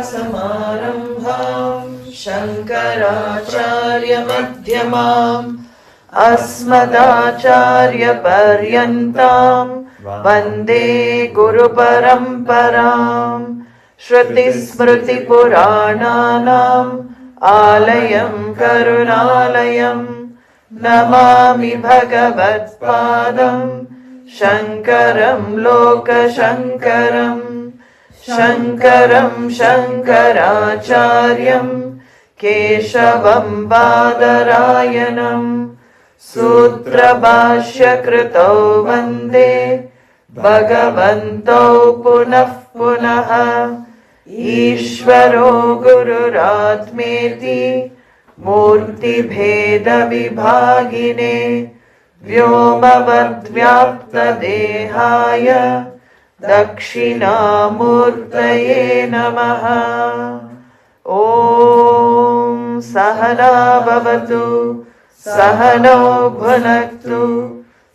Samarambham Shankaracharya Madhyamam Asmadacharya Paryantam Vande Guru Paramparam Shruti Smriti Purananam Alayam Karunalayam Namami Bhagavad Padam Shankaram Loka Shankaram Shankaram Shankaracharyam Keshavam Badarayanam Sutra Bhashya Krito Vande Bhagavanto Punah Punaha Ishvaro Gururatmeti Murti Bheda Vibhagine Vyomavadvyapta Dehaya Dakshina Murtaye Namaha. Om Sahana Bhavatu Sahano Bhunaktu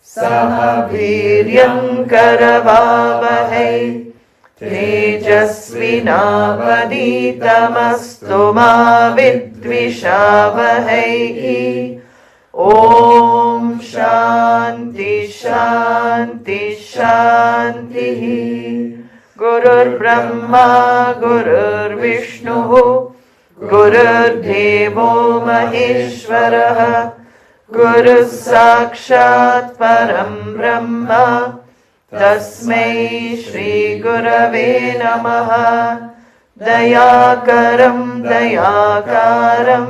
Saha Viryam Karavavahai Tejasvinavaditamastu ma vidvishavahai. Om Shanti Shanti Shanti. Gurur Brahma Gurur Vishnu Gurur Devo Maheshwaraha Guru Sakshat Param Brahma Tasmai Shri Gurave Namaha. Dayakaram Dayakaram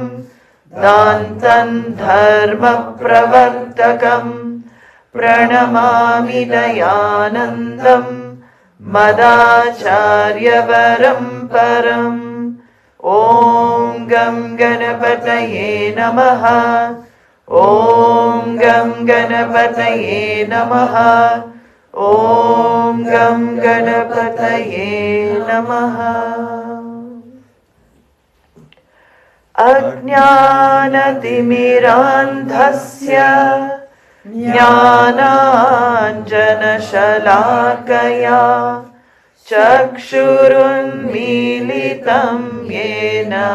Dantan Dharma Pravartakam Pranamami Dayanandam Madacharya Paramparam. Om Gam Ganapataye Namaha. Om Gam Ganapataye Namaha. Om Gam Ganapataye Namaha. Ajnanatimirandhasya Jnananjanashalakaya Chakshurunmilitam Yena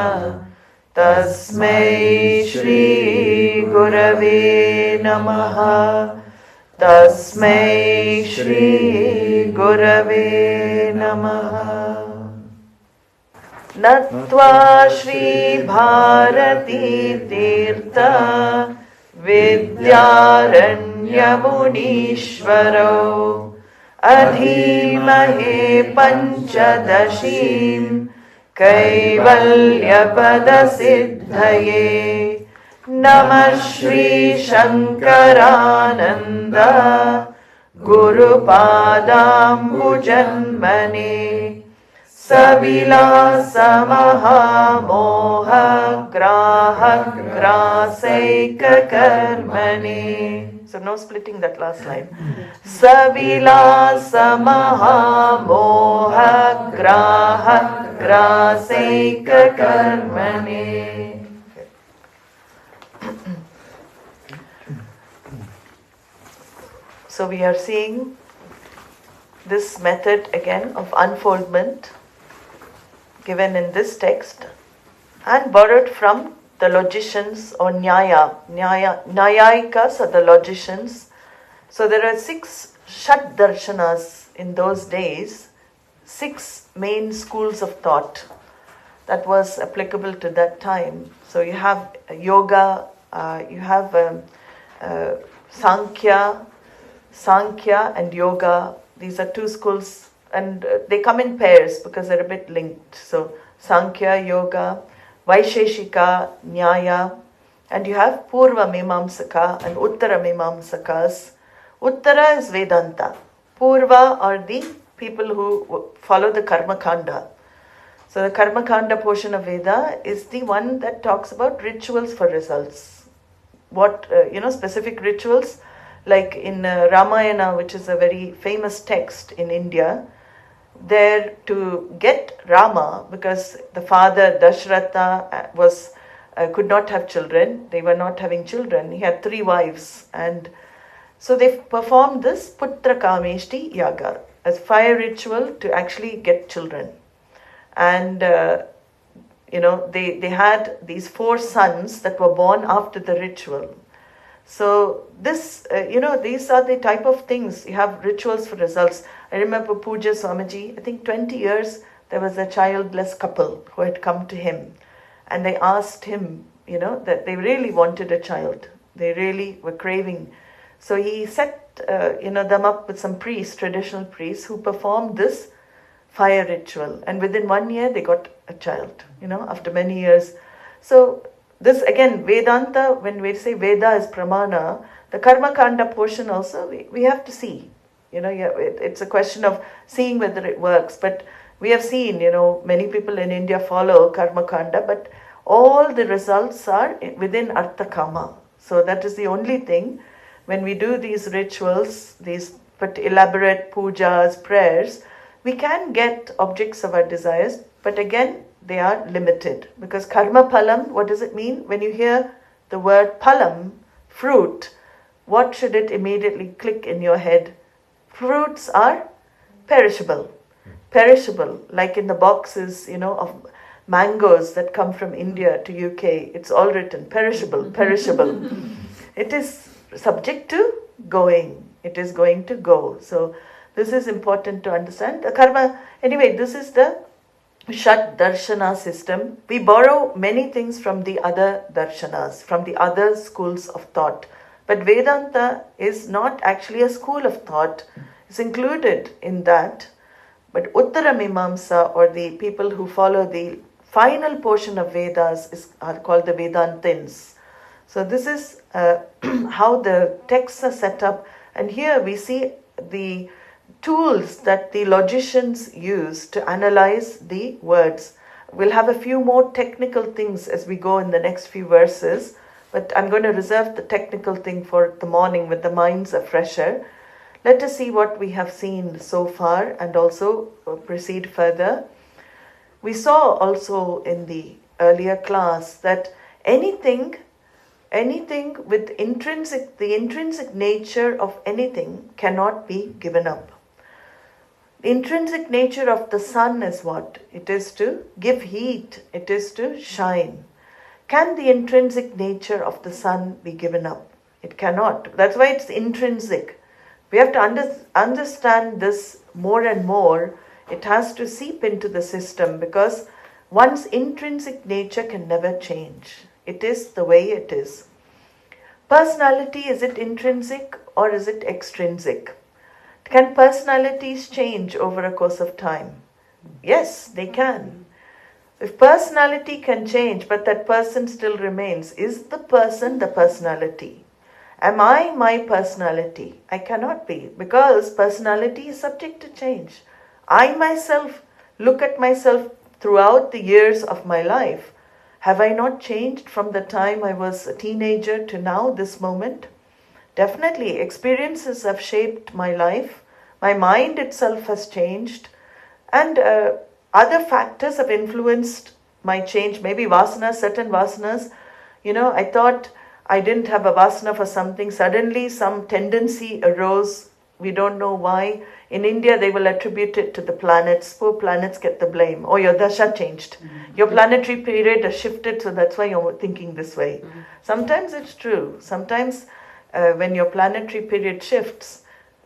Tasmai Shri Gurave Namaha. Tasmai Shri Gurave Namaha. Natva Shri Bharati Tirtha Vidyaranya Munishvaro Adhimahe Pañcadaśīm Kaivalya Padasiddhaye. Namah Shri Shankarananda Guru Padambujanmane Savilasa Mahamoha Graha Grasaika Karmane. So no splitting that last line. Savilasa Mahamoha Graha Grasaika Karmane. So we are seeing this method again of unfoldment given in this text and borrowed from the logicians or Nyayikas are the logicians. So there are 6 Shat Darshanas in those days, 6 main schools of thought that was applicable to that time. So you have yoga, you have Sankhya and yoga. These are 2 schools and they come in pairs because they're a bit linked. So Sankhya, yoga, Vaisheshika, Nyaya, and you have Purva Mimamsaka and Uttara Mimamsakas. Uttara is Vedānta. Purva are the people who follow the Karma Kanda. So the Karma Kanda portion of Veda is the one that talks about rituals for results. What, specific rituals, like in Ramayana, which is a very famous text in India, there to get Rama, because the father Dashratha could not have children, they were not having children, he had 3 wives, and so they performed this Putra Kameshti Yaga as fire ritual to actually get children. And they had these 4 sons that were born after the ritual. So this, these are the type of things. You have rituals for results. I remember Puja Swamiji, I think 20 years, there was a childless couple who had come to him. And they asked him, that they really wanted a child. They really were craving. So he set, them up with some priests, traditional priests, who performed this fire ritual. And within 1 year, they got a child, after many years. So this again, Vedanta, when we say Veda is pramana, the Karma Kanda portion also, we have to see. It's a question of seeing whether it works. But we have seen, many people in India follow Karma Kanda, but all the results are within Artha Kama. So that is the only thing. When we do these rituals, these elaborate pujas, prayers, we can get objects of our desires, but again, they are limited. Because karma palam, what does it mean? When you hear the word palam, fruit, what should it immediately click in your head? Fruits are perishable. Perishable, like in the boxes, of mangoes that come from India to UK. It's all written, perishable, perishable. It is subject to going. It is going to go. So this is important to understand. The karma, anyway, this is the Shat Darshana system. We borrow many things from the other darshanas, from the other schools of thought. But Vedanta is not actually a school of thought. It's included in that. But Uttara Mimamsa, or the people who follow the final portion of Vedas, are called the Vedantins. So this is how the texts are set up. And here we see the tools that the logicians use to analyze the words. We'll have a few more technical things as we go in the next few verses, but I'm going to reserve the technical thing for the morning when the minds are fresher. Let us see what we have seen so far and also proceed further. We saw also in the earlier class that anything with the intrinsic nature of anything cannot be given up. The intrinsic nature of the sun is what? It is to give heat. It is to shine. Can the intrinsic nature of the sun be given up? It cannot. That's why it's intrinsic. We have to understand this more and more. It has to seep into the system because one's intrinsic nature can never change. It is the way it is. Personality, is it intrinsic or is it extrinsic? Can personalities change over a course of time? Yes, they can. If personality can change, but that person still remains, is the person the personality? Am I my personality? I cannot be, because personality is subject to change. I myself look at myself throughout the years of my life. Have I not changed from the time I was a teenager to now, this moment? Definitely, experiences have shaped my life. My mind itself has changed. And other factors have influenced my change. Maybe vasanas, certain vasanas. I thought I didn't have a vasana for something. Suddenly some tendency arose. We don't know why. In India, they will attribute it to the planets. Poor planets get the blame. Oh, your dasha changed. Your planetary period has shifted, so that's why you're thinking this way. Sometimes it's true. Sometimes when your planetary period shifts,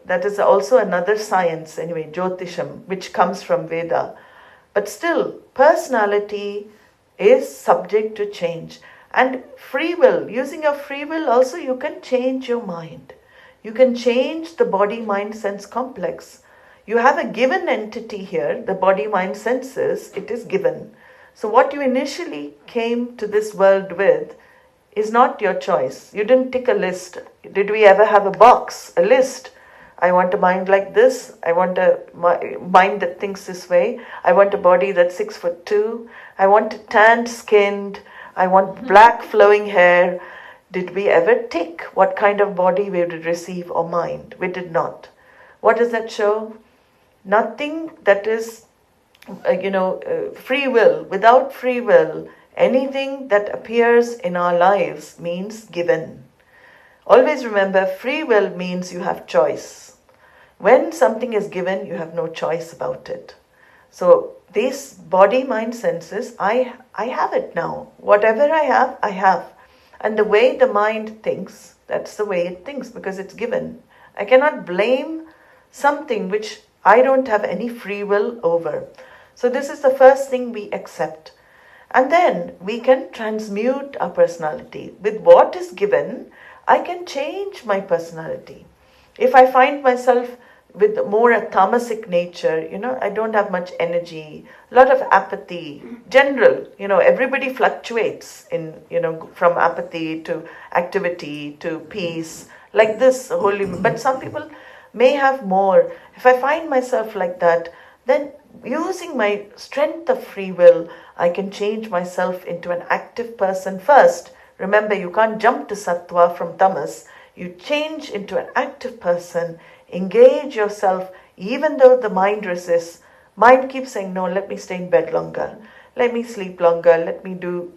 that is also another science, anyway, Jyotisham, which comes from Veda. But still, personality is subject to change. And free will, using your free will also, you can change your mind. You can change the body-mind-sense complex. You have a given entity here, the body-mind senses, it is given. So what you initially came to this world with is not your choice. You didn't tick a list. Did we ever have a box, a list? I want a mind like this. I want a mind that thinks this way. I want a body that's 6'2". I want tanned skinned. I want black flowing hair. Did we ever tick what kind of body we would receive or mind? We did not. What does that show? Nothing that is, free will. Without free will, anything that appears in our lives means given. Always remember, free will means you have choice. When something is given, you have no choice about it. So This body, mind, senses, I have it now. Whatever I have. And the way the mind thinks, that's the way it thinks because it's given. I cannot blame something which I don't have any free will over. So this is the first thing we accept. And then we can transmute our personality. With what is given, I can change my personality. If I find myself with more a tamasic nature, I don't have much energy, a lot of apathy, general, everybody fluctuates in, from apathy to activity to peace, like this holy, but some people may have more. If I find myself like that, then using my strength of free will, I can change myself into an active person first. Remember, you can't jump to sattva from tamas. You change into an active person, engage yourself, even though the mind resists. Mind keeps saying, no, let me stay in bed longer. Let me sleep longer. Let me do,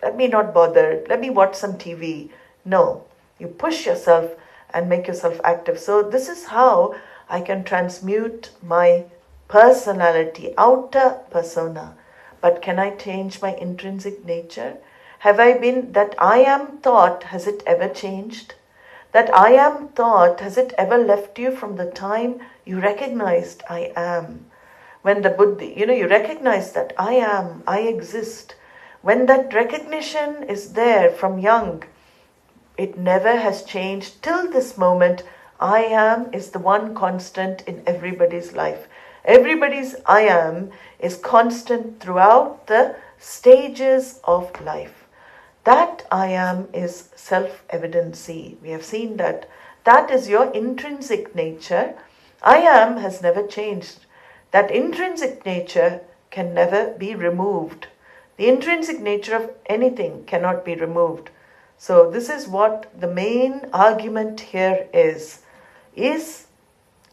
let me not bother. Let me watch some TV. No, you push yourself and make yourself active. So this is how I can transmute my personality, outer persona. But can I change my intrinsic nature? Have I been that I am thought, has it ever changed? That I am thought, has it ever left you from the time you recognized I am? When the buddhi, you recognize that I am, I exist. When that recognition is there from young, it never has changed till this moment. I am is the one constant in everybody's life. Everybody's I am is constant throughout the stages of life. That I am is self-evidency. We have seen that. That is your intrinsic nature. I am has never changed. That intrinsic nature can never be removed. The intrinsic nature of anything cannot be removed. So this is what the main argument here is.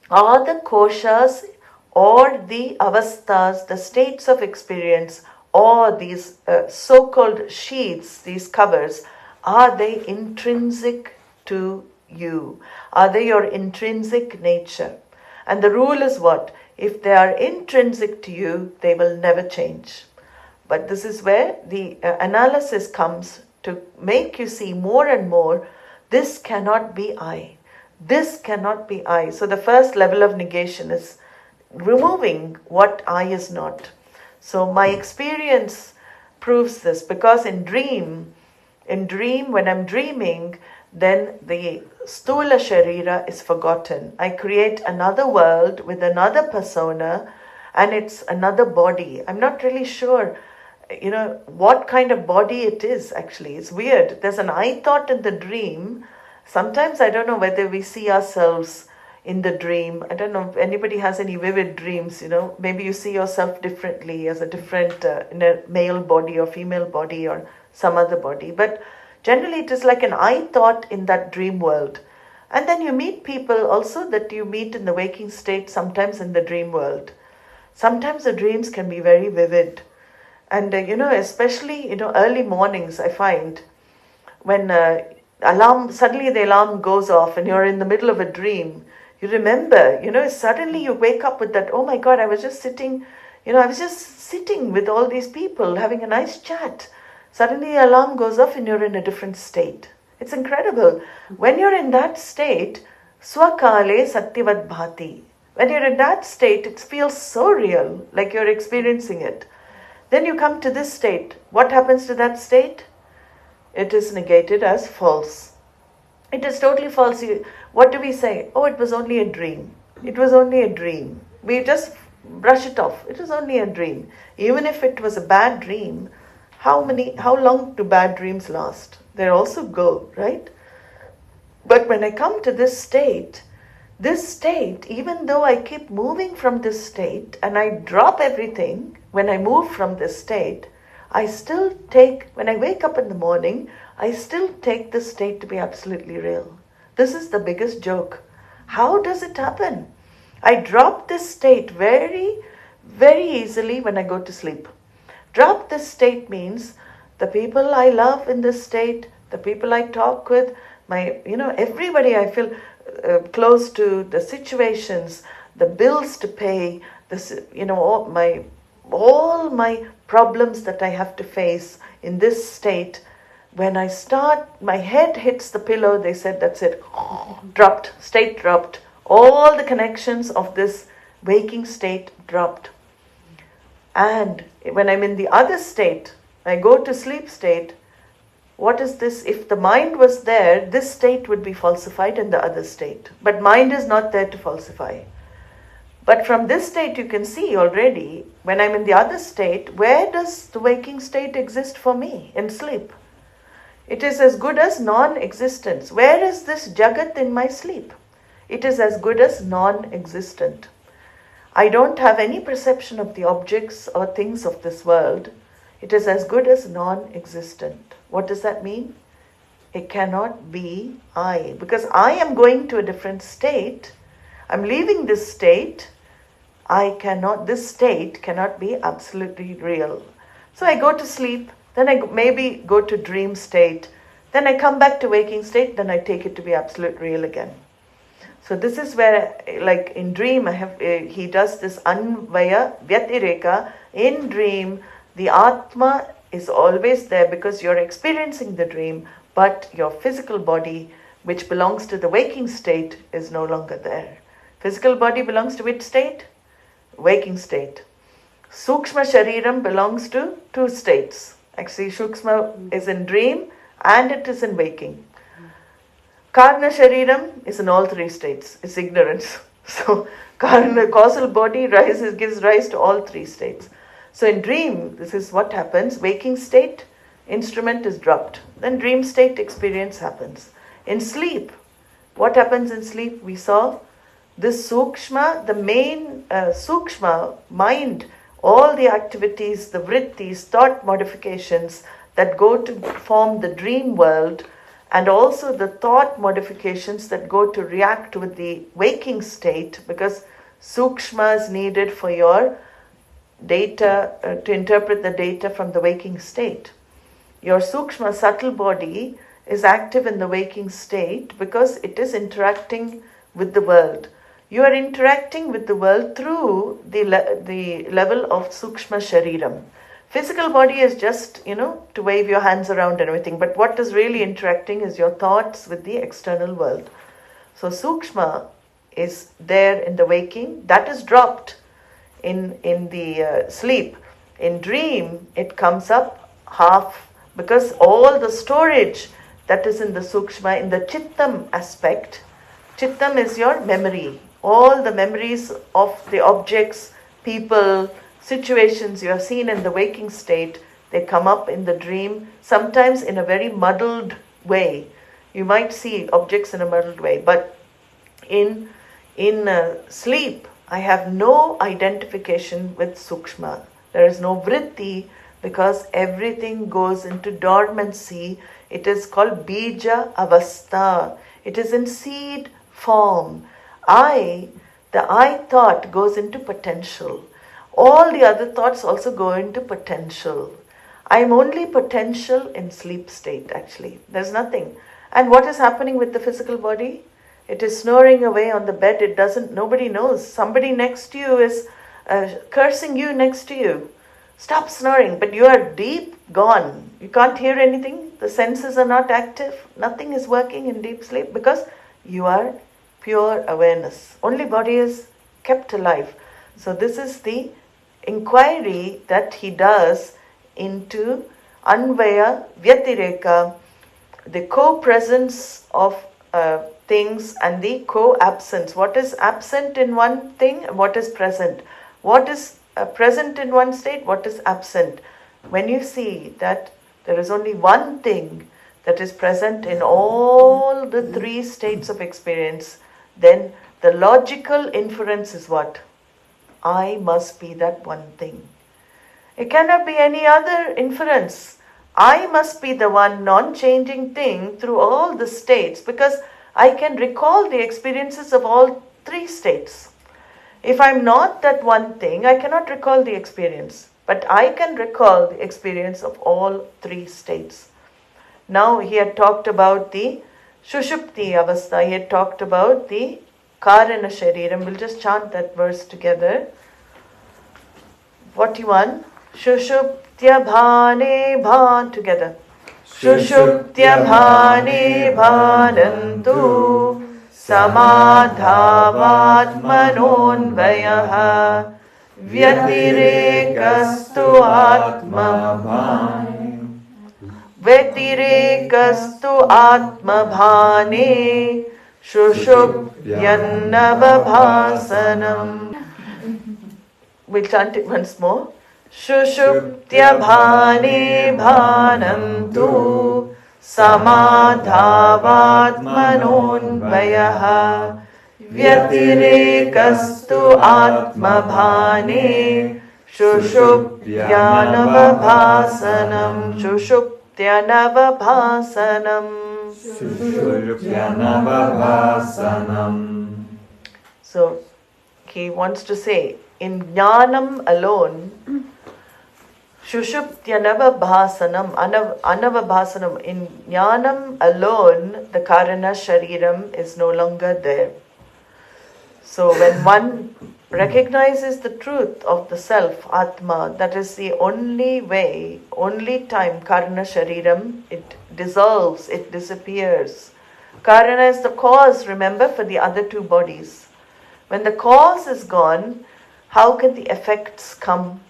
Are the koshas or the avasthas, the states of experience, or these so-called sheets, these covers, are they intrinsic to you? Are they your intrinsic nature? And the rule is what? If they are intrinsic to you, they will never change. But this is where the analysis comes to make you see more and more, this cannot be I. This cannot be I. So the first level of negation is removing what I is not. So my experience proves this, because in dream, when I'm dreaming, then the stula sharira is forgotten. I create another world with another persona, and it's another body. I'm not really sure, what kind of body it is actually. It's weird. There's an I thought in the dream. Sometimes I don't know whether we see ourselves in the dream. I don't know if anybody has any vivid dreams, maybe you see yourself differently as a different, in a male body or female body or some other body. But generally it is like an I thought in that dream world. And then you meet people also that you meet in the waking state, sometimes in the dream world. Sometimes the dreams can be very vivid. And, especially, early mornings, I find, when suddenly the alarm goes off and you're in the middle of a dream, you remember, suddenly you wake up with that, oh my God, I was just sitting with all these people having a nice chat. Suddenly the alarm goes off and you're in a different state. It's incredible. When you're in that state, swakale satyavat bhati. When you're in that state, it feels so real, like you're experiencing it. Then you come to this state. What happens to that state? It is negated as false. It is totally false. What do we say? Oh, it was only a dream. It was only a dream. We just brush it off. It was only a dream. Even if it was a bad dream, how long do bad dreams last? They also go, right? But when I come to this state, even though I keep moving from this state and I drop everything, when I move from this state, when I wake up in the morning, I still take this state to be absolutely real. This is the biggest joke. How does it happen? I drop this state very, very easily when I go to sleep. Drop this state means the people I love in this state, the people I talk with, everybody I feel close to, the situations, the bills to pay, all my problems that I have to face in this state, when I start, my head hits the pillow, they said, that's it, dropped, state dropped. All the connections of this waking state dropped. And when I'm in the other state, I go to sleep state, what is this? If the mind was there, this state would be falsified in the other state. But mind is not there to falsify. But from this state you can see already, when I'm in the other state, where does the waking state exist for me? In sleep. It is as good as non-existence. Where is this Jagat in my sleep? It is as good as non-existent. I don't have any perception of the objects or things of this world. It is as good as non-existent. What does that mean? It cannot be I. Because I am going to a different state. I'm leaving this state. This state cannot be absolutely real. So I go to sleep, then I maybe go to dream state, then I come back to waking state, then I take it to be absolute real again. So this is where, like in dream, he does this anvaya vyatireka. In dream, the Atma is always there because you're experiencing the dream, but your physical body, which belongs to the waking state, is no longer there. Physical body belongs to which state? Waking state. Sukshma Shariram belongs to two states. Actually, Sukshma is in dream and it is in waking. Karna Shariram is in all three states. It's ignorance. So, Karna, causal body gives rise to all three states. So in dream, this is what happens. Waking state, instrument is dropped. Then dream state experience happens. In sleep, what happens in sleep? We saw this Sukshma, the main Sukshma, mind, all the activities, the vrittis, thought modifications that go to form the dream world, and also the thought modifications that go to react with the waking state, because Sukshma is needed for your data, to interpret the data from the waking state. Your Sukshma, subtle body, is active in the waking state because it is interacting with the world. You are interacting with the world through the level of Sukshma Shariram. Physical body is just, to wave your hands around and everything. But what is really interacting is your thoughts with the external world. So Sukshma is there in the waking. That is dropped in the sleep. In dream, it comes up half because all the storage that is in the Sukshma, in the Chittam aspect. Chittam is your memory. All the memories of the objects, people, situations you have seen in the waking state, they come up in the dream, sometimes in a very muddled way. You might see objects in a muddled way, but in sleep, I have no identification with Sukshma. There is no vritti because everything goes into dormancy. It is called bija avastha. It is in seed form. The I thought goes into potential. All the other thoughts also go into potential. I am only potential in sleep state, actually. There's nothing. And what is happening with the physical body? It is snoring away on the bed. Nobody knows. Somebody next to you is cursing you next to you. Stop snoring. But you are deep gone. You can't hear anything. The senses are not active. Nothing is working in deep sleep because you are pure awareness. Only body is kept alive. So this is the inquiry that he does into Anvaya Vyatireka, the co-presence of things and the co-absence. What is absent in one thing and what is present? What is present in one state? What is absent? When you see that there is only one thing that is present in all the three states of experience, then the logical inference is what? I must be that one thing. It cannot be any other inference. I must be the one non-changing thing through all the states because I can recall the experiences of all three states. If I'm not that one thing, I cannot recall the experience. But I can recall the experience of all three states. Now he had talked about the Shushupti Avastha, he had talked about the Karana Shariram. We'll just chant that verse together. 41. Shushuptya bhane bhan. Together. Shushuptya bhane bhanantu samadhavatmanonvayaha Vyatirekastu atma bhane Vyatirekastu atma bhane Shushupyanavabhasanam. We'll chant it once more. Shushuptya bhane bhanantu samadhavatmanonvayaha Vyatirekastu atma bhane Shushupyanavabhasanam. Shushupyanavabhasanam. Shushupyanavabhasanam. So he wants to say, in jnanam alone, Shushuptyanavabhasanam, anavabhasanam, in jnanam alone, the karana shariram is no longer there. So when one recognizes the truth of the self, Atma, that is the only way, only time karana shariram, it dissolves, it disappears. Karana is the cause, remember, for the other two bodies. When the cause is gone, how can the effects come?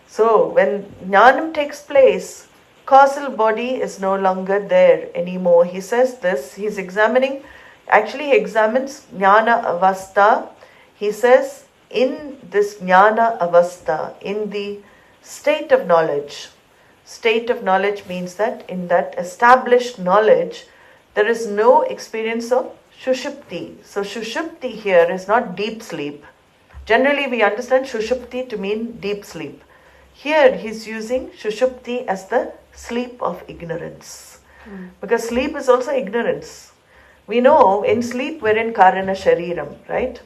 So when jnanam takes place, causal body is no longer there anymore. He says this, he's examining, actually he examines jnana avastha. He says, in this jnana avastha, in the state of knowledge means that in that established knowledge, there is no experience of shushupti. So shushupti here is not deep sleep. Generally we understand shushupti to mean deep sleep. Here he's using shushupti as the sleep of ignorance. Because sleep is also ignorance. We know in sleep we're in karana shariram, right?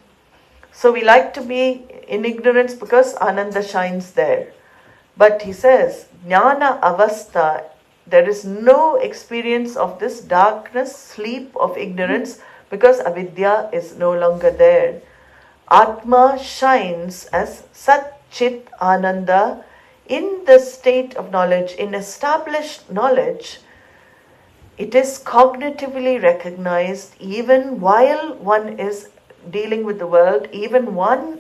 So we like to be in ignorance because Ananda shines there. But he says, jnana avastha, there is no experience of this darkness, sleep of ignorance, because avidya is no longer there. Atma shines as Sat Chit Ananda in the state of knowledge, in established knowledge. It is cognitively recognized even while one is dealing with the world, even while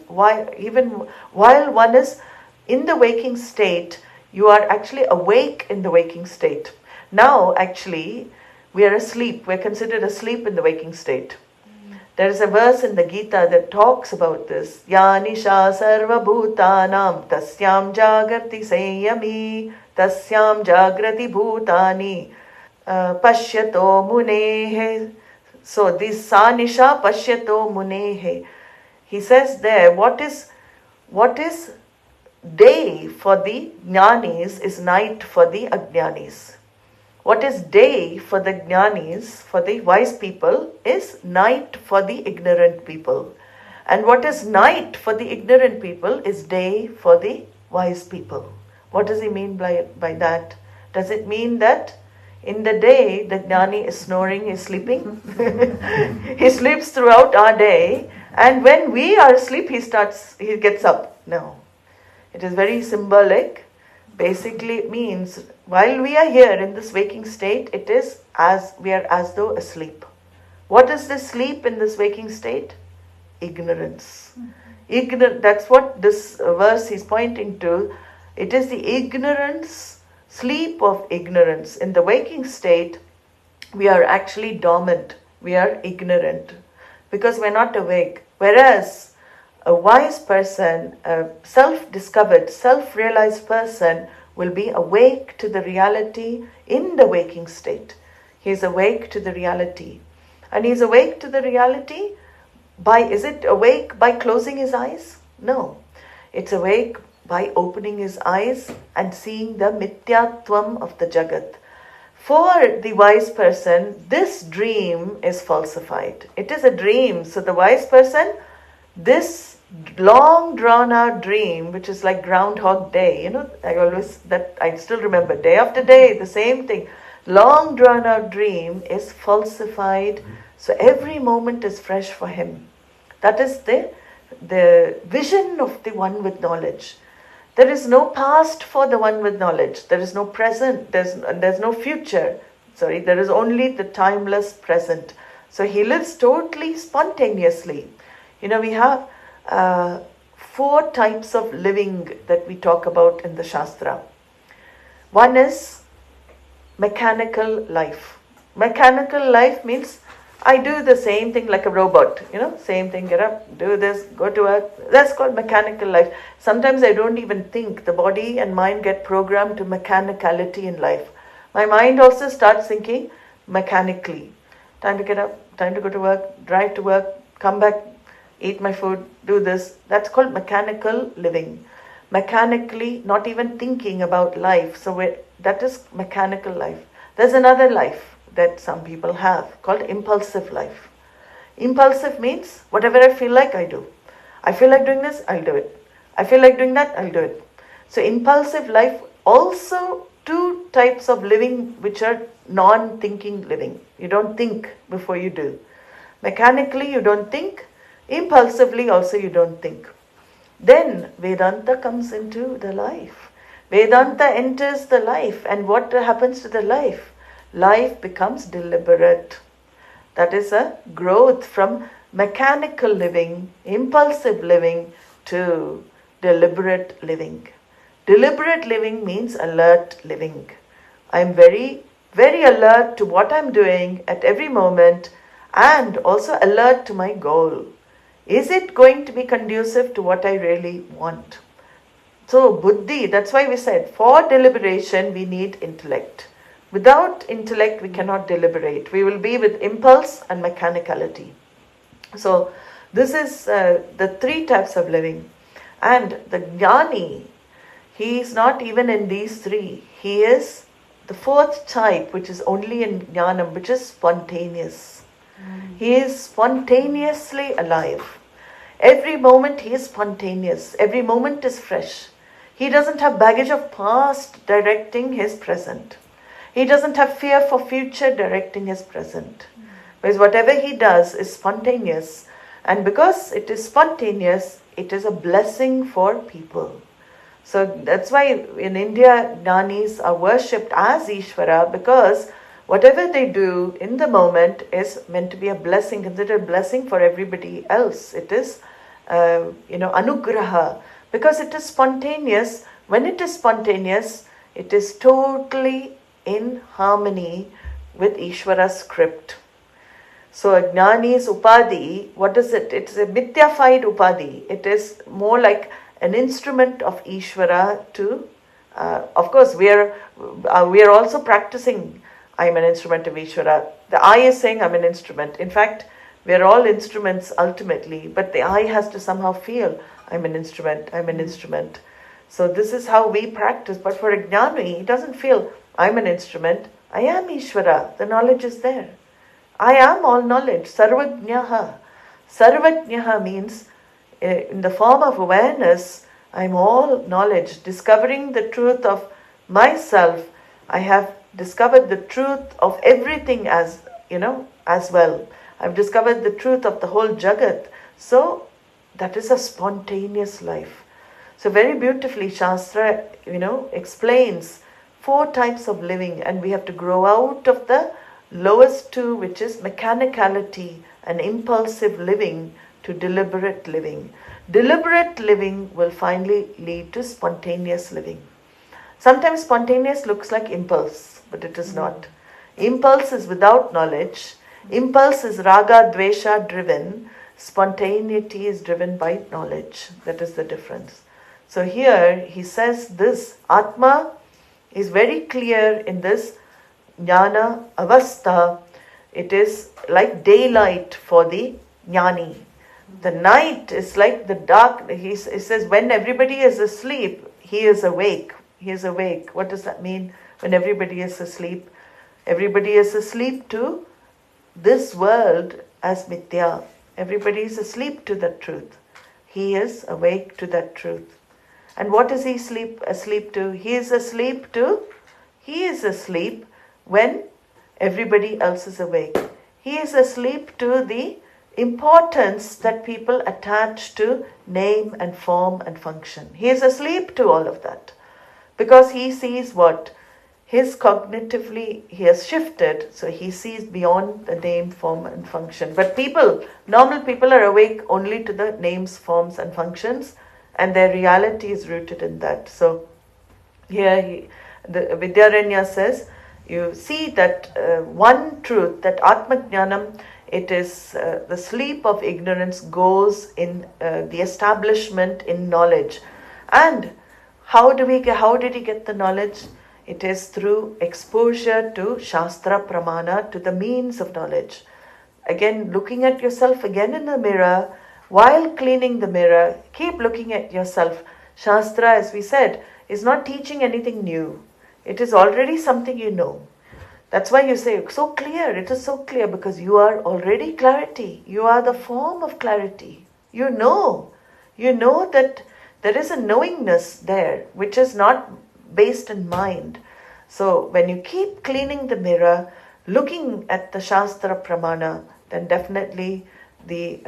one is in the waking state. You are actually awake in the waking state. Now actually we are asleep. We are considered asleep in the waking state. There is a verse in the Gita that talks about this. Yanisha sarva bhutanam tasyam jagrati seyami tasyam jagrati bhutani pashyato munehe. So this sanisha pashyato munehe. He says there, what is day for the jnanis is night for the ajnanis. What is day for the jnanis, for the wise people, is night for the ignorant people. And what is night for the ignorant people is day for the wise people. What does he mean by that? Does it mean that in the day the jnani is snoring, is sleeping? He sleeps throughout our day, and when we are asleep he gets up. No. It is very symbolic. Basically it means while we are here in this waking state, it is as we are as though asleep. What is this sleep in this waking state? Ignorance. That's what this verse is pointing to. It is the ignorance, sleep of ignorance. In the waking state, we are actually dormant. We are ignorant because we are not awake. Whereas a wise person, a self-discovered, self-realized person will be awake to the reality in the waking state. He is awake to the reality. And he is awake to the reality is it awake by closing his eyes? No. It's awake by opening his eyes and seeing the mithyatvam of the Jagat. For the wise person, this dream is falsified. It is a dream. So the wise person, this long drawn out dream, which is like Groundhog Day, I still remember, day after day, the same thing. Long drawn out dream is falsified. So every moment is fresh for him. That is the vision of the one with knowledge. There is no past for the one with knowledge. There is no present. There's no future. There is only the timeless present. So he lives totally spontaneously. We have 4 types of living that we talk about in the Shastra. One is mechanical life. Mechanical life means I do the same thing like a robot, same thing, get up, do this, go to work. That's called mechanical life. Sometimes I don't even think. The body and mind get programmed to mechanicality in life. My mind also starts thinking mechanically. Time to get up, time to go to work, drive to work, come back, eat my food, do this. That's called mechanical living. Mechanically, not even thinking about life. So that is mechanical life. There's another life that some people have called impulsive life. Impulsive means whatever I feel like I do. I feel like doing this, I'll do it. I feel like doing that, I'll do it. So impulsive life, also 2 types of living which are non-thinking living. You don't think before you do. Mechanically you don't think. Impulsively also you don't think. Then Vedanta comes into the life. Vedanta enters the life, and what happens to the life? Life becomes deliberate. That is a growth from mechanical living, impulsive living to deliberate living. Deliberate living means alert living. I am very, very alert to what I am doing at every moment, and also alert to my goal. Is it going to be conducive to what I really want? So buddhi, that's why we said for deliberation we need intellect. Without intellect we cannot deliberate. We will be with impulse and mechanicality. So this is the 3 types of living. And the jnani, he is not even in these 3. He is the 4th type, which is only in jnanam, which is spontaneous. He is spontaneously alive. Every moment he is spontaneous. Every moment is fresh. He doesn't have baggage of past directing his present. He doesn't have fear for future directing his present. Because whatever he does is spontaneous. And because it is spontaneous, it is a blessing for people. So that's why in India, jnanis are worshipped as Ishvara, because whatever they do in the moment is meant to be a blessing, considered a blessing for everybody else. It is, anugraha. Because it is spontaneous. When it is spontaneous, it is totally in harmony with Ishvara's script. So a jnani's upadhi, what is it? It's a mityafied upadhi. It is more like an instrument of Ishvara to, of course we are also practicing, I am an instrument of Ishvara. The I is saying I am an instrument. In fact, we are all instruments ultimately, but the I has to somehow feel I am an instrument, I am an instrument. So this is how we practice. But for a jnani, he doesn't feel I am an instrument. I am Ishvara. The knowledge is there. I am all knowledge. Sarvajnaha. Sarvajnaha means in the form of awareness, I am all knowledge. Discovering the truth of myself, I have discovered the truth of everything as well. I've discovered the truth of the whole Jagat. So that is a spontaneous life. So very beautifully Shastra, explains 4 types of living, and we have to grow out of the lowest 2, which is mechanicality and impulsive living, to deliberate living. Deliberate living will finally lead to spontaneous living. Sometimes spontaneous looks like impulse, but it is not. Impulse is without knowledge. Impulse is raga, dvesha driven. Spontaneity is driven by knowledge. That is the difference. So here he says this, Atma is very clear in this jnana avastha. It is like daylight for the jnani. The night is like the dark. He says when everybody is asleep, he is awake. He is awake. What does that mean when everybody is asleep? Everybody is asleep to this world as mithya. Everybody is asleep to that truth. He is awake to that truth. And what is he asleep to? He is asleep when everybody else is awake. He is asleep to the importance that people attach to name and form and function. He is asleep to all of that because he sees what? His cognitively, he has shifted, so he sees beyond the name, form and function. But normal people are awake only to the names, forms and functions, and their reality is rooted in that. So here the Vidyaranya says, you see that one truth, that Atma-jnanam, it is the sleep of ignorance goes in the establishment in knowledge. And how did he get the knowledge? It is through exposure to Shastra Pramana, to the means of knowledge. Again, looking at yourself again in the mirror, while cleaning the mirror, keep looking at yourself. Shastra, as we said, is not teaching anything new. It is already something you know. That's why you say, so clear, it is so clear, because you are already clarity. You are the form of clarity. You know that there is a knowingness there, which is not based in mind. So when you keep cleaning the mirror, looking at the Shastra Pramana, then definitely the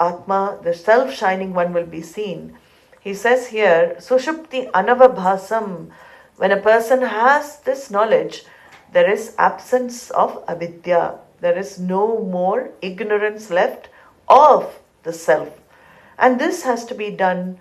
Atma, the self-shining one, will be seen. He says here, Sushupti Anavabhasam, when a person has this knowledge, there is absence of avidya. There is no more ignorance left of the self. And this has to be done,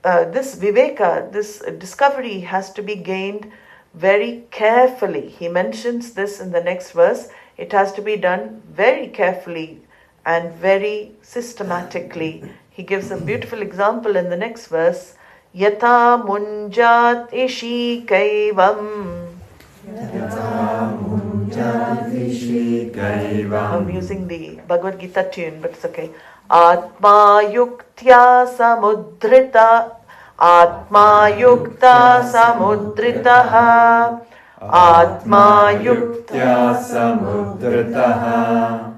this viveka, this discovery has to be gained very carefully. He mentions this in the next verse. It has to be done very carefully and very systematically. He gives a beautiful example in the next verse. Yata munjat ishi kaivam. I'm using the Bhagavad Gita tune, but it's okay. Atma yuktya samudrita. Atma yukta samudritaha. Atma yuktya samudritaha.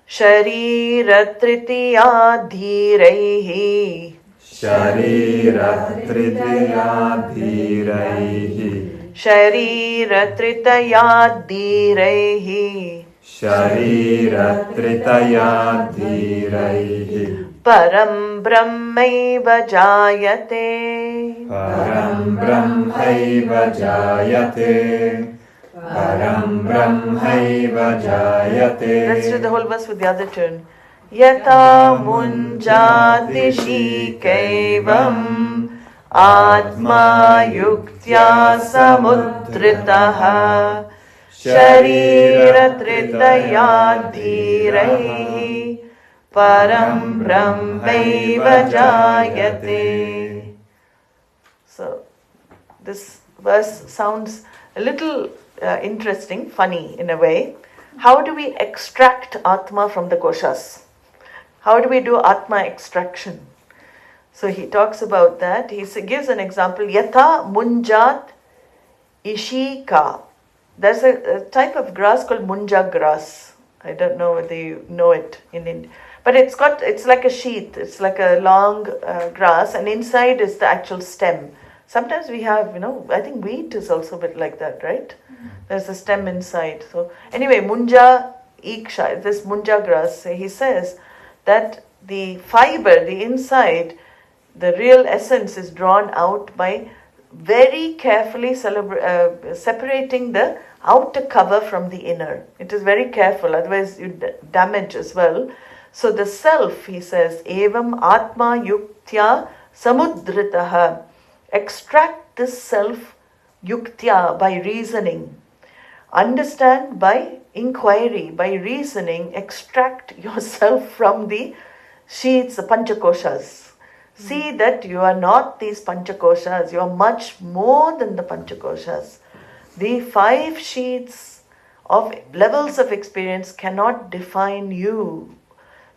Sharira tritiya dhiraihi. Sharira tritiya dhiraihi. Sharira tritaya dhiraihi. Sharira tritaya dhiraihi. Param brahmaiva jayate. Param brahmaiva jayate. Param brahmaiva jayate. Let's do the whole verse with the other tune. Yata munjati shikaivam. Atma yuktya samudritaha. Sharira tritaya dhiraihi. Param brahmaiva jayate. So, this verse sounds a little interesting, funny in a way. How do we extract Atma from the koshas? How do we do Atma extraction? So he talks about that. He gives an example. Yatha munjat ishika. There's a type of grass called munja grass. I don't know whether you know it in India. But it's like a sheath. It's like a long grass, and inside is the actual stem. Sometimes we have, I think wheat is also a bit like that, right? Mm-hmm. There's a stem inside. So anyway, munja iksha, this munja grass, he says that the fiber, the inside, the real essence is drawn out by very carefully separating the outer cover from the inner. It is very careful, otherwise you damage as well. So the self, he says, evam atma yuktya samudritaha. Extract this self yuktya, by reasoning. Understand by inquiry, by reasoning. Extract yourself from the sheaths, the panchakoshas. See that you are not these panchakoshas. You are much more than the panchakoshas. The 5 sheaths of levels of experience cannot define you.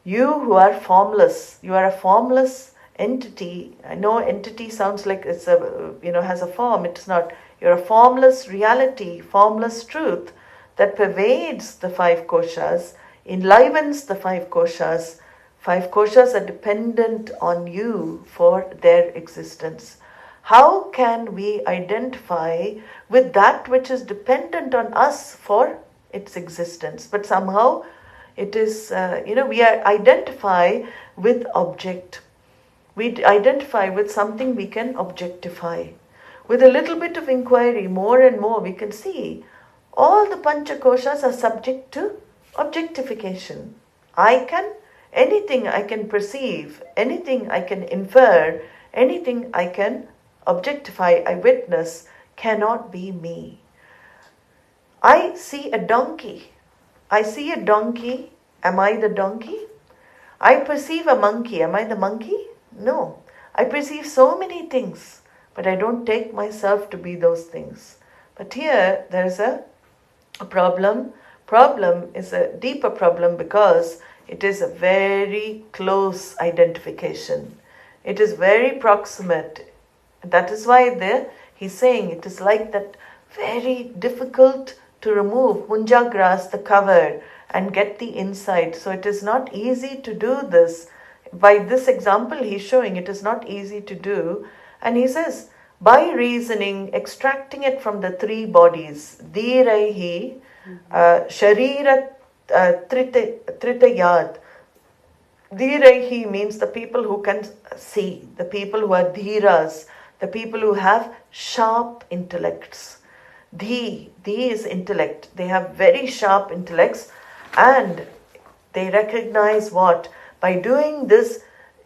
You who are formless. You are a formless entity. I know entity sounds like it's has a form. It's not. You're a formless reality, formless truth that pervades the 5 koshas, enlivens the 5 koshas. 5 koshas are dependent on you for their existence. How can we identify with that which is dependent on us for its existence? But somehow It is, we identify with object. We identify with something we can objectify. With a little bit of inquiry, more and more, we can see all the Panchakoshas are subject to objectification. Anything I can perceive, anything I can infer, anything I can objectify, I witness, cannot be me. I see a donkey. Am I the donkey? I perceive a monkey. Am I the monkey? No. I perceive so many things, but I don't take myself to be those things. But here there's a problem. Problem is a deeper problem because it is a very close identification. It is very proximate. That is why he's saying it is like that very difficult to remove munja grass, the cover, and get the inside. So it is not easy to do this. By this example he's showing it is not easy to do. And he says, by reasoning, extracting it from the three bodies, dhiraihi, sharira tritayad. Dhiraihi means the people who can see, the people who are dhiras, the people who have sharp intellects. Dhi is intellect. They have very sharp intellects and they recognize what? By doing this,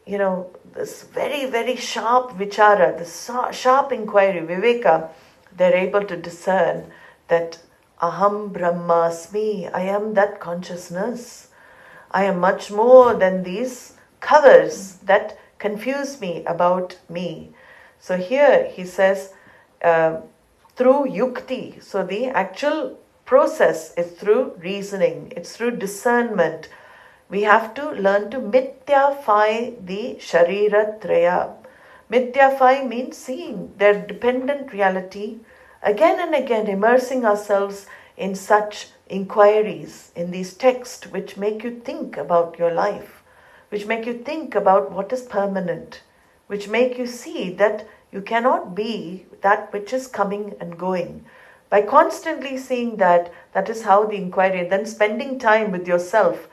this very, very sharp vichara, this sharp inquiry, viveka, they're able to discern that aham brahmasmi, I am that consciousness. I am much more than these covers that confuse me about me. So here he says, through yukti. So the actual process is through reasoning. It's through discernment. We have to learn to mityafy the sharira traya. Mityafy means seeing their dependent reality. Again and again immersing ourselves in such inquiries, in these texts which make you think about your life, which make you think about what is permanent, which make you see that you cannot be that which is coming and going. By constantly seeing that is how the inquiry, then spending time with yourself.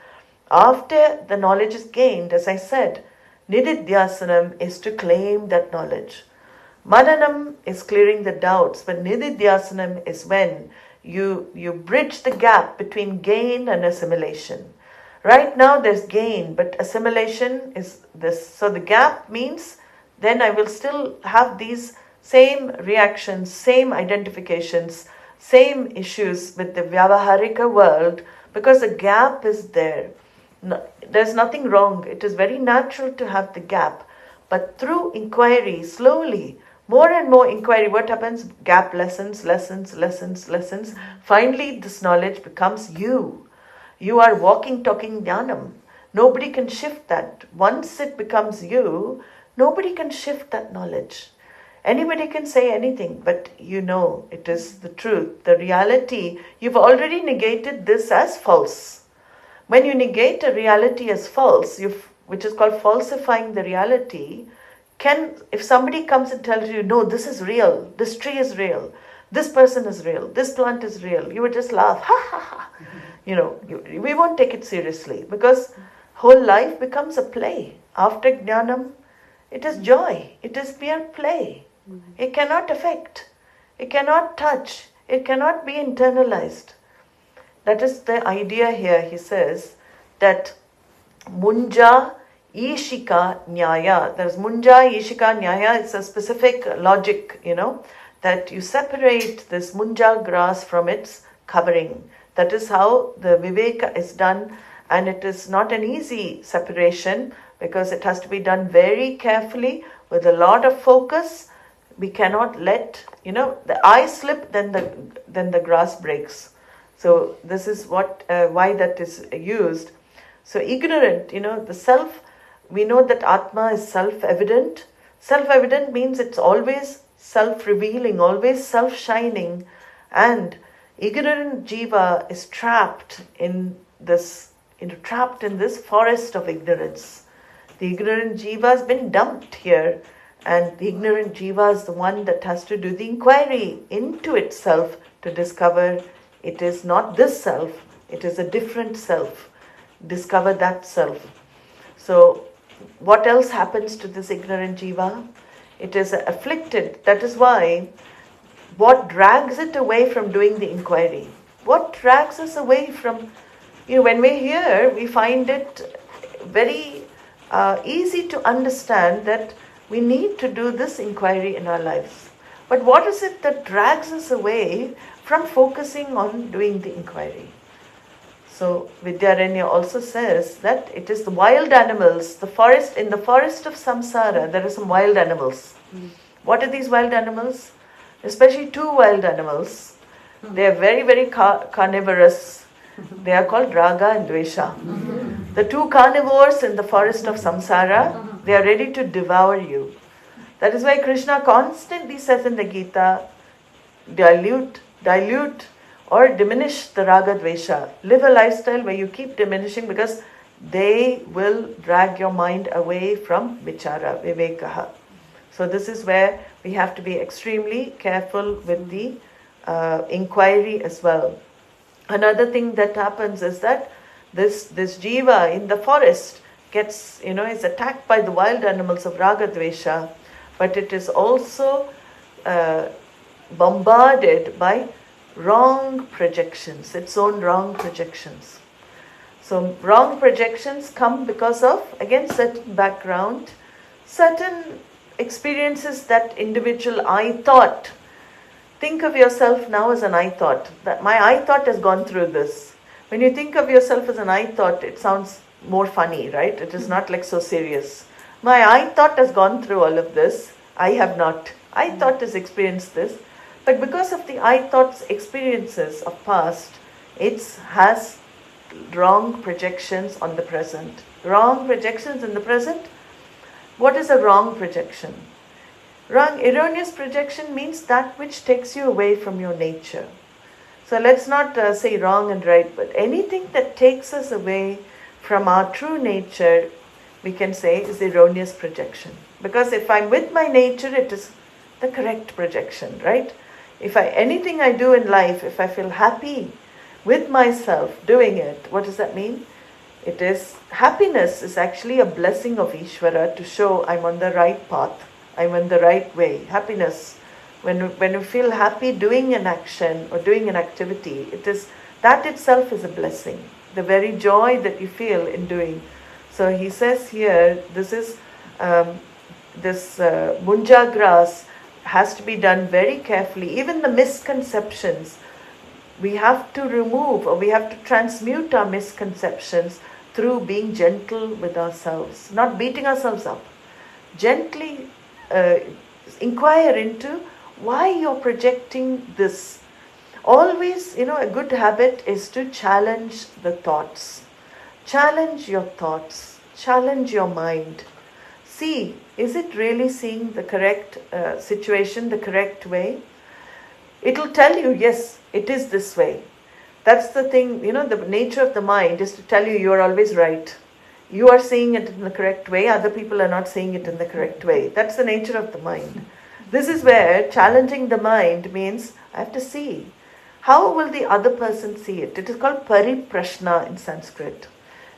After the knowledge is gained, as I said, nididhyasanam is to claim that knowledge. Mananam is clearing the doubts, but nididhyasanam is when you bridge the gap between gain and assimilation. Right now there's gain, but assimilation is this. So the gap means then I will still have these same reactions, same identifications, same issues with the Vyavaharika world because the gap is there. No, there's nothing wrong. It is very natural to have the gap. But through inquiry, slowly, more and more inquiry, what happens? Gap lessens. Finally, this knowledge becomes you. You are walking, talking jnanam. Nobody can shift that. Once it becomes you, nobody can shift that knowledge. Anybody can say anything, but it is the truth, the reality. You've already negated this as false. When you negate a reality as false, which is called falsifying the reality, if somebody comes and tells you, no, this is real, this tree is real, this person is real, this plant is real, you would just laugh, ha ha ha. We won't take it seriously because whole life becomes a play. After jnanam, it is joy, it is mere play. It cannot affect, it cannot touch, it cannot be internalized. That is the idea here. He says that munja ishika nyaya. There's munja ishika nyaya. It's a specific logic, that you separate this munja grass from its covering. That is how the viveka is done, and it is not an easy separation because it has to be done very carefully with a lot of focus. We cannot let, the eye slip, then the grass breaks. So this is why that is used. So ignorant, the self, we know that Atma is self-evident. Self-evident means it's always self-revealing, always self-shining. And ignorant jiva is trapped in this forest of ignorance. The ignorant jiva has been dumped here. And the ignorant jiva is the one that has to do the inquiry into itself to discover it is not this self, it is a different self. discover that self. So what else happens to this ignorant jiva? It is afflicted. That is why what drags it away from doing the inquiry? What drags us away from, when we're here, we find it very easy to understand that we need to do this inquiry in our lives. But what is it that drags us away from focusing on doing the inquiry? So Vidyaranya also says that it is the wild animals, the forest, in the forest of samsara, there are some wild animals. What are these wild animals? Especially two wild animals. They are very, very carnivorous. They are called raga and dvesha. The two carnivores in the forest of samsara, they are ready to devour you. That is why Krishna constantly says in the Gita, dilute or diminish the raga dvesha. Live a lifestyle where you keep diminishing, because they will drag your mind away from vichara, vivekaha. So this is where we have to be extremely careful with the inquiry as well. Another thing that happens is that this jiva in the forest gets, is attacked by the wild animals of raga dvesha, but it is also bombarded by wrong projections, its own wrong projections. So wrong projections come because of, again, certain background, certain experiences that individual I thought. Think of yourself now as an I thought. That my I thought has gone through this. When you think of yourself as an I thought, it sounds more funny, right? It is not like so serious. My I thought has gone through all of this. I have not. I thought has experienced this. But because of the I thought's experiences of past, it has wrong projections on the present. Wrong projections in the present. What is a wrong projection? Wrong, erroneous projection means that which takes you away from your nature. So let's not say wrong and right, but anything that takes us away from our true nature, we can say is erroneous projection. Because if I'm with my nature, it is the correct projection, right? Anything I do in life, if I feel happy with myself doing it, what does that mean? It is, happiness is actually a blessing of Ishvara to show I'm on the right path, I'm on the right way. Happiness, when you feel happy doing an action or doing an activity, that itself is a blessing. The very joy that you feel in doing. So he says here, this is munja grass has to be done very carefully. Even the misconceptions, we have to remove, or we have to transmute our misconceptions through being gentle with ourselves, not beating ourselves up. Gently inquire into why you're projecting this. Always, a good habit is to challenge the thoughts. Challenge your thoughts. Challenge your mind. See, is it really seeing the correct situation, the correct way? It will tell you, yes, it is this way. That's the thing, the nature of the mind is to tell you are always right. You are seeing it in the correct way, other people are not seeing it in the correct way. That's the nature of the mind. This is where challenging the mind means, I have to see. How will the other person see it? It is called pariprashna in Sanskrit.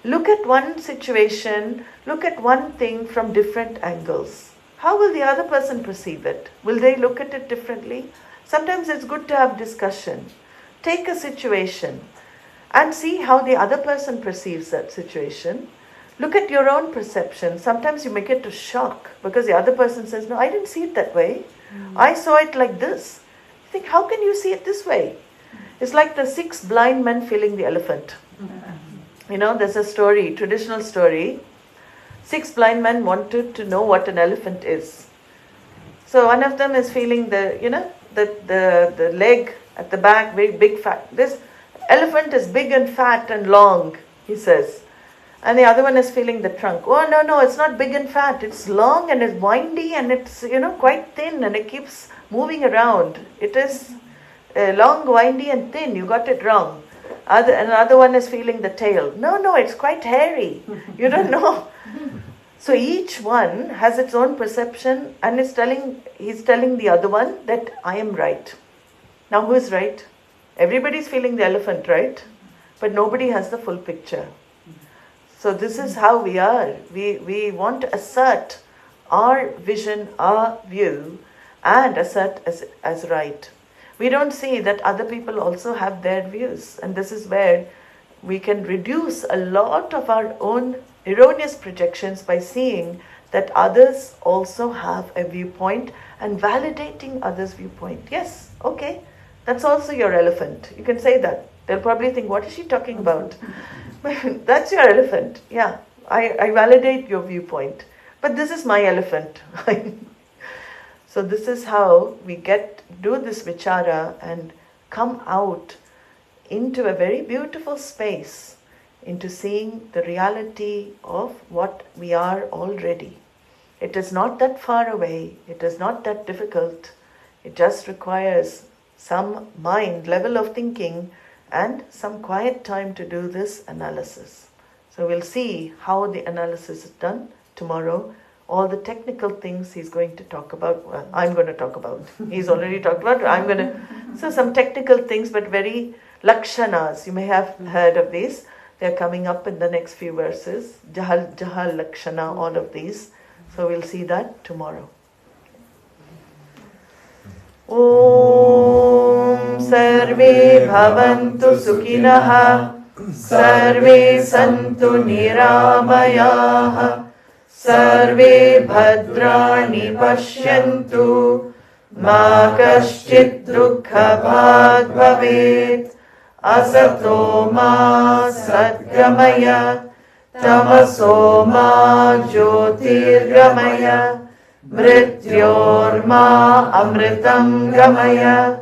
Look at one situation, look at one thing from different angles. How will the other person perceive it? Will they look at it differently? Sometimes it's good to have discussion. Take a situation and see how the other person perceives that situation. Look at your own perception. Sometimes you may get a shock because the other person says, no, I didn't see it that way. I saw it like this. You think, how can you see it this way? It's like the 6 blind men feeling the elephant. There's a story, traditional story. 6 blind men wanted to know what an elephant is. So one of them is feeling the leg at the back, very big fat. This elephant is big and fat and long, he says. And the other one is feeling the trunk. Oh, no, it's not big and fat. It's long and it's windy and it's, quite thin and it keeps moving around. It is long, windy and thin. You got it wrong. Another one is feeling the tail. No, it's quite hairy. You don't know. So each one has its own perception and he's telling the other one that I am right. Now who is right? Everybody's feeling the elephant, right? But nobody has the full picture. So this is how we are. We want to assert our vision, our view, and assert as right. We don't see that other people also have their views, and this is where we can reduce a lot of our own erroneous projections by seeing that others also have a viewpoint and validating others' viewpoint. Yes, okay, that's also your elephant. You can say that. They'll probably think, what is she talking about? That's your elephant. Yeah, I validate your viewpoint. But this is my elephant. So this is how we do this vichara and come out into a very beautiful space, into seeing the reality of what we are already. It is not that far away. It is not that difficult. It just requires some mind level of thinking and some quiet time to do this analysis. So we'll see how the analysis is done tomorrow. All the technical things he's going to talk about, well, I'm going to talk about. He's already talked about, so some technical things, but very lakshanas. You may have heard of these. They're coming up in the next few verses. Jahal, lakshana, all of these. So we'll see that tomorrow. Om Sarve Bhavantu Sukhinaha Sarve Santu Niramayaha Sarve Bhadrani Pashyantu Ma Kaschit Dukkha Bhag Bhavet Asato Ma Satgamaya Tamaso Ma Jyotirgamaya Mrityorma Amritam Gamaya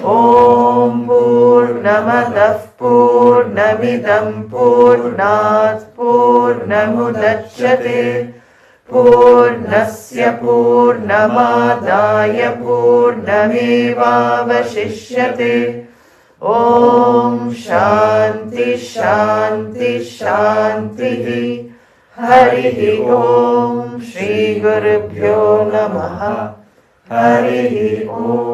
Om Purnamadav Purnamidam Purnat Purnamudachyate Purnasya Purnamadaya Purnamevavashishyate Om Shanti Shanti Shanti Harihi Om Shri Gurubhyo Namaha Harihi Om